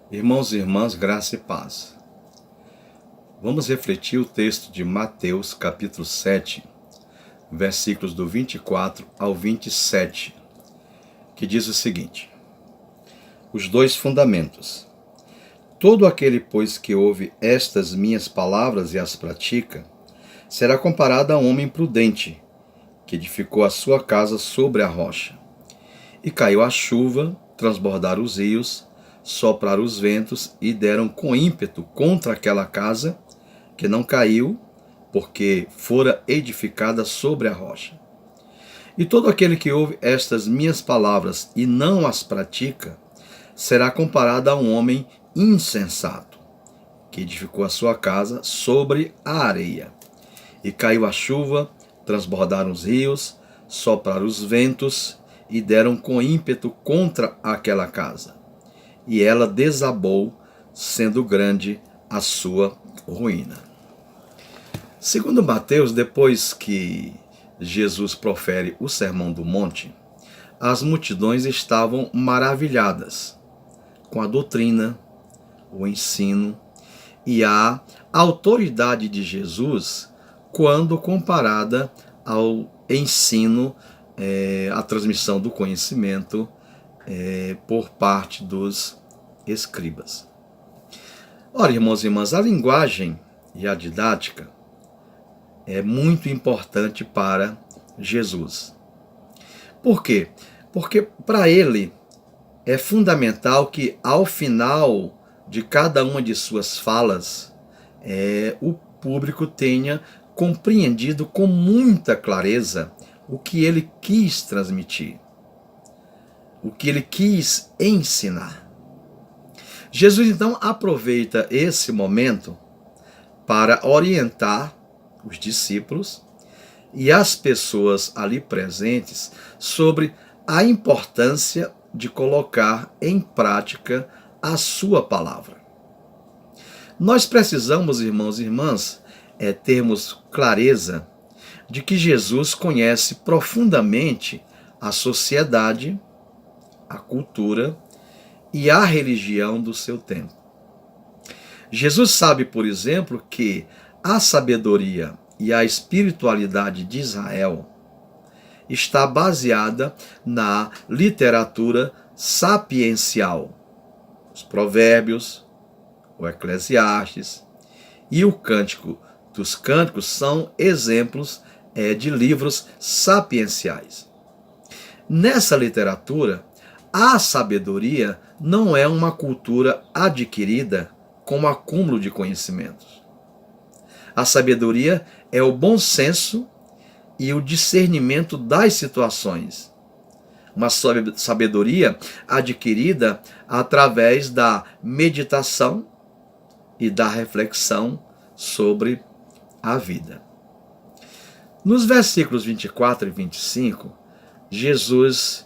Irmãos e irmãs, graça e paz. Vamos refletir o texto de Mateus, capítulo 7, versículos do 24 ao 27, que diz o seguinte: Os dois fundamentos. Todo aquele, pois, que ouve estas minhas palavras e as pratica, será comparado a um homem prudente, que edificou a sua casa sobre a rocha. E caiu a chuva, transbordaram os rios, sopraram os ventos e deram com ímpeto contra aquela casa, que não caiu, porque fora edificada sobre a rocha. E todo aquele que ouve estas minhas palavras e não as pratica, será comparado a um homem insensato, que edificou a sua casa sobre a areia. E caiu a chuva, transbordaram os rios, sopraram os ventos e deram com ímpeto contra aquela casa. E ela desabou, sendo grande a sua ruína. Segundo Mateus, depois que Jesus profere o Sermão do Monte, as multidões estavam maravilhadas com a doutrina, o ensino e a autoridade de Jesus quando comparada ao ensino, a transmissão do conhecimento por parte dos escribas. Ora, irmãos e irmãs, a linguagem e a didática é muito importante para Jesus. Por quê? Porque para ele é fundamental que ao final de cada uma de suas falas, o público tenha compreendido com muita clareza o que ele quis transmitir, o que ele quis ensinar. Jesus então aproveita esse momento para orientar os discípulos e as pessoas ali presentes sobre a importância de colocar em prática a sua palavra. Nós precisamos, irmãos e irmãs, termos clareza de que Jesus conhece profundamente a sociedade, a cultura e a religião do seu tempo. Jesus sabe, por exemplo, que a sabedoria e a espiritualidade de Israel está baseada na literatura sapiencial. Os Provérbios, o Eclesiastes e o Cântico dos Cânticos são exemplos de livros sapienciais. Nessa literatura, a sabedoria não é uma cultura adquirida como acúmulo de conhecimentos. A sabedoria é o bom senso e o discernimento das situações. Uma sabedoria adquirida através da meditação e da reflexão sobre a vida. Nos versículos 24 e 25, Jesus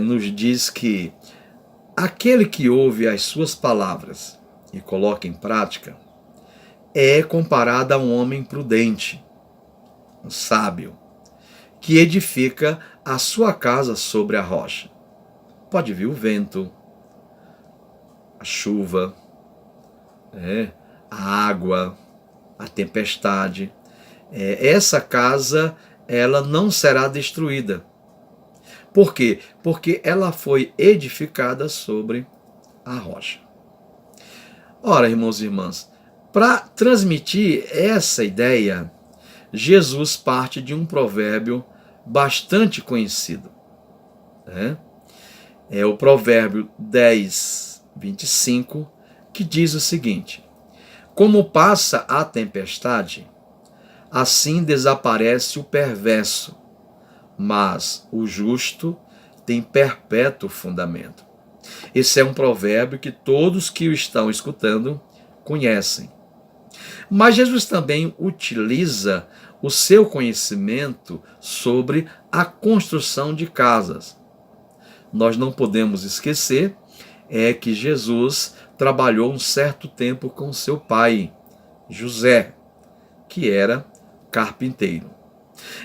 nos diz que aquele que ouve as suas palavras e coloca em prática é comparado a um homem prudente, um sábio, que edifica a sua casa sobre a rocha. Pode vir o vento, a chuva, a água, a tempestade. Essa casa, ela não será destruída. Por quê? Porque ela foi edificada sobre a rocha. Ora, irmãos e irmãs, para transmitir essa ideia, Jesus parte de um provérbio bastante conhecido. É o provérbio 10, 25, que diz o seguinte: Como passa a tempestade, assim desaparece o perverso, mas o justo tem perpétuo fundamento. Esse é um provérbio que todos que o estão escutando conhecem. Mas Jesus também utiliza o seu conhecimento sobre a construção de casas. Nós não podemos esquecer que Jesus trabalhou um certo tempo com seu pai, José, que era carpinteiro.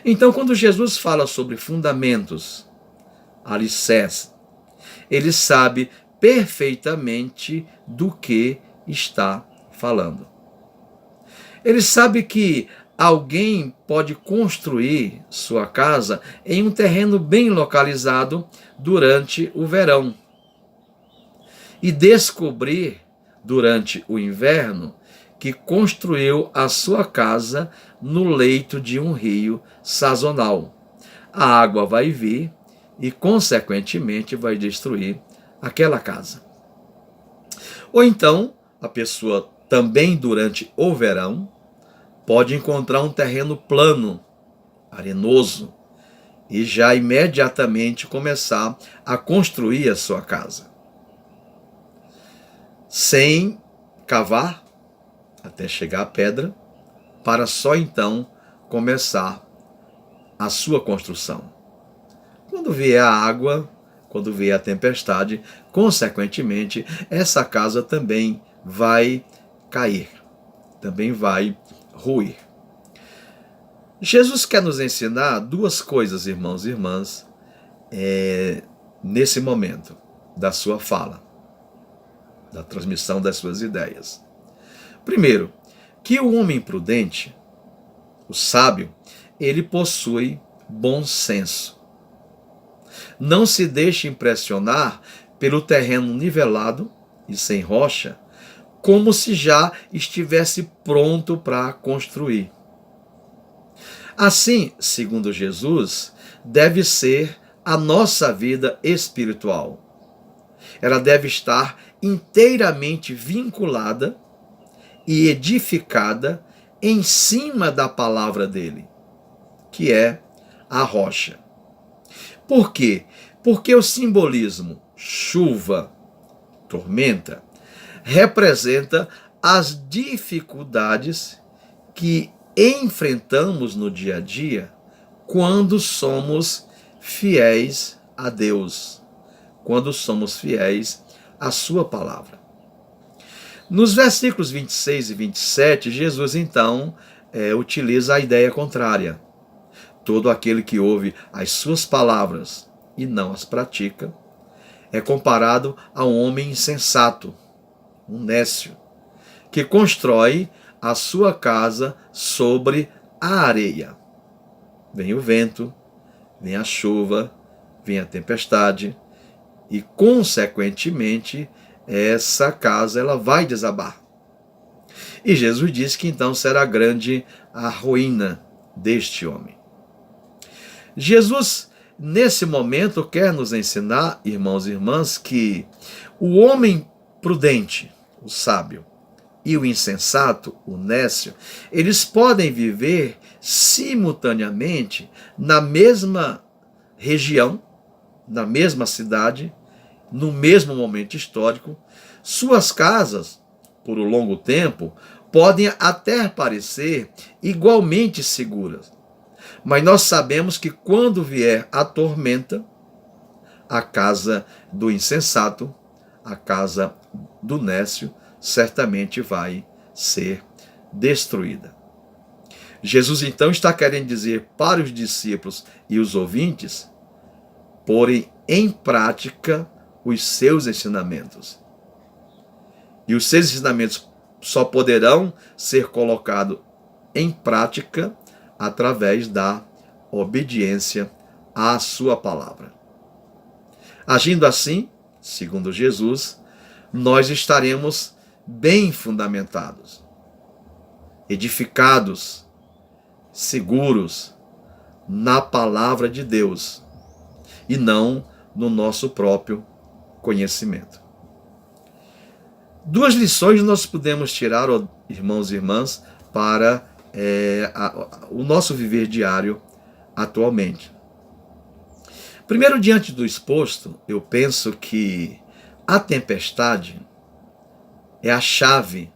Então, quando Jesus fala sobre fundamentos, alicerce, ele sabe perfeitamente do que está falando. Ele sabe que alguém pode construir sua casa em um terreno bem localizado durante o verão e descobrir durante o inverno que construiu a sua casa no leito de um rio sazonal. A água vai vir e, consequentemente, vai destruir aquela casa. Ou então, a pessoa também durante o verão pode encontrar um terreno plano, arenoso, e já imediatamente começar a construir a sua casa, sem cavar até chegar à pedra, para só então começar a sua construção. Quando vier a água, quando vier a tempestade, consequentemente, essa casa também vai cair, também vai ruir. Jesus quer nos ensinar duas coisas, irmãos e irmãs, nesse momento da sua fala, da transmissão das suas ideias. Primeiro, que o homem prudente, o sábio, ele possui bom senso. Não se deixe impressionar pelo terreno nivelado e sem rocha, como se já estivesse pronto para construir. Assim, segundo Jesus, deve ser a nossa vida espiritual. Ela deve estar inteiramente vinculada e edificada em cima da palavra dele, que é a rocha. Por quê? Porque o simbolismo chuva, tormenta, representa as dificuldades que enfrentamos no dia a dia quando somos fiéis a Deus, quando somos fiéis à sua palavra. Nos versículos 26 e 27, Jesus então utiliza a ideia contrária. Todo aquele que ouve as suas palavras e não as pratica é comparado a um homem insensato, um nécio, que constrói a sua casa sobre a areia. Vem o vento, vem a chuva, vem a tempestade e, consequentemente, essa casa ela vai desabar. E Jesus diz que então será grande a ruína deste homem. Jesus, nesse momento, quer nos ensinar, irmãos e irmãs, que o homem prudente, o sábio, e o insensato, o nécio, eles podem viver simultaneamente na mesma região, na mesma cidade, no mesmo momento histórico. Suas casas, por um longo tempo, podem até parecer igualmente seguras. Mas nós sabemos que quando vier a tormenta, a casa do insensato, a casa do nécio, certamente vai ser destruída. Jesus então está querendo dizer para os discípulos e os ouvintes porem em prática os seus ensinamentos. E os seus ensinamentos só poderão ser colocados em prática através da obediência à sua palavra. Agindo assim, segundo Jesus, nós estaremos bem fundamentados, edificados, seguros na palavra de Deus e não no nosso próprio conhecimento. Duas lições nós podemos tirar, irmãos e irmãs, para o nosso viver diário atualmente. Primeiro, diante do exposto, eu penso que a tempestade é a chave,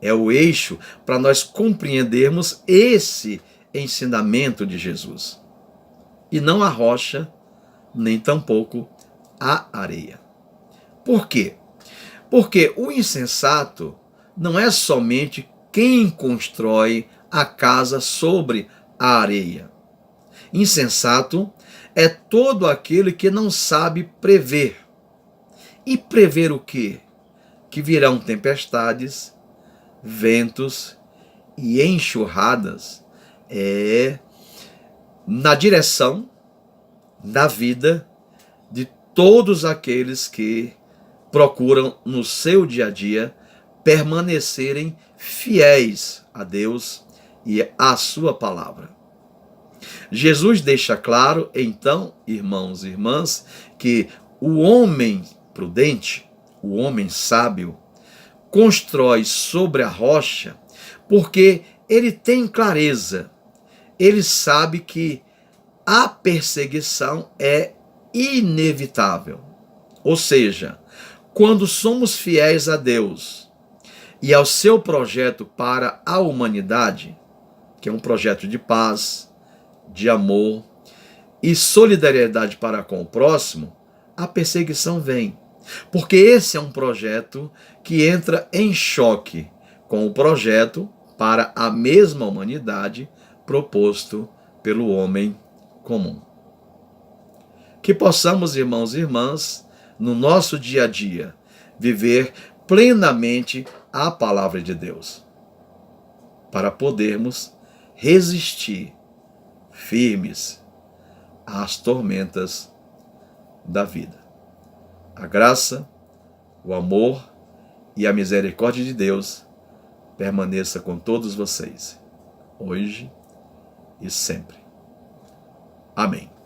é o eixo para nós compreendermos esse ensinamento de Jesus. E não a rocha, nem tampouco a areia. Por quê? Porque o insensato não é somente quem constrói a casa sobre a areia. Insensato é todo aquele que não sabe prever E prever o quê? Que virão tempestades, ventos e enxurradas na direção da vida de todos aqueles que procuram no seu dia a dia permanecerem fiéis a Deus e à sua palavra. Jesus deixa claro, então, irmãos e irmãs, que o homem prudente, o homem sábio, constrói sobre a rocha porque ele tem clareza, ele sabe que a perseguição é inevitável. Ou seja, quando somos fiéis a Deus e ao seu projeto para a humanidade, que é um projeto de paz, de amor e solidariedade para com o próximo, a perseguição vem. Porque esse é um projeto que entra em choque com o projeto para a mesma humanidade proposto pelo homem comum. Que possamos, irmãos e irmãs, no nosso dia a dia, viver plenamente a palavra de Deus, para podermos resistir firmes às tormentas da vida. A graça, o amor e a misericórdia de Deus permaneça com todos vocês, hoje e sempre. Amém.